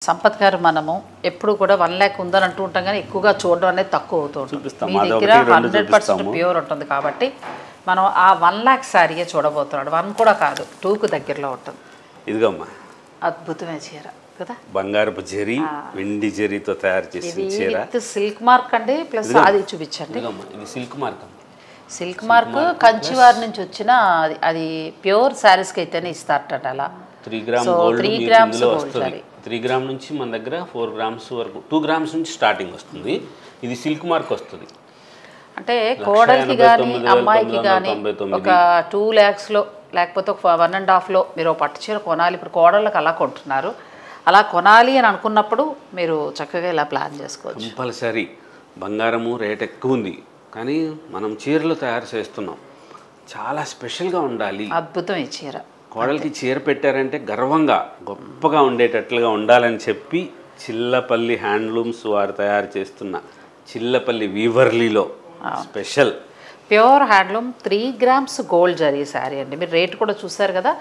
సంపత్ గారు మనము ఎప్పుడు కూడా 1 లక్ష ఉందని అంటూ ఉంటాం కానీ ఎక్కువగా చూడడం అనేది తక్కువ అవుతుంది. మీ దగ్గర 100% ప్యూర్ ఉంటుంది కాబట్టి మనం ఆ 1 లక్ష సారీయే చూడబోతున్నాడు. 1 కూడా కాదు, 2కు దగ్గరలో ఉంటుంది. ఇదిగమ్మా అద్భుతమైన చీర కదా, బంగారపు జరీ వెండి జరీతో తయారు చేసిన చీర విత్ సిల్క్ మార్క్ అండి. ప్లస్ అది చూపించండి. ఇది సిల్క్ మార్క్. సిల్క్ మార్క్ కంచివారి నుంచి వచ్చిన అది ప్యూర్ శారీస్కి అయితేనే ఇస్తారట. అలా 3 గ్రామ్స్ వస్తుంది. 3 గ్రామ్ నుంచి మన దగ్గర 4 గ్రామ్స్ వరకు 2 గ్రామ్స్ నుంచి స్టార్టింగ్ వస్తుంది. ఇది సిల్క్ మార్క్ వస్తుంది. అంటే కోడలికి కానీ అమ్మాయికి కానీ ఒక 2 lakhsలో లేకపోతే ఒక 1.5లో మీరు పట్టు చీర కొనాలి. ఇప్పుడు కోడళ్ళకి అలా కొంటున్నారు. అలా కొనాలి అని అనుకున్నప్పుడు మీరు చక్కగా ఇలా ప్లాన్ చేసుకోవచ్చు. కంపల్సరీ బంగారము రేట్ ఎక్కువ ఉంది కానీ మనం చీరలు తయారు చేస్తున్నాం, చాలా స్పెషల్గా ఉండాలి. అద్భుతం ఈ చీర. కోడలికి చీర పెట్టారంటే గర్వంగా గొప్పగా ఉండేటట్లుగా ఉండాలని చెప్పి చిల్లపల్లి హ్యాండ్లూమ్స్ వారు తయారు చేస్తున్న చిల్లపల్లి వీవర్లీలో special pure handloom 3 grams gold zari sari అండి. మీరు రేట్ కూడా చూసారు కదా.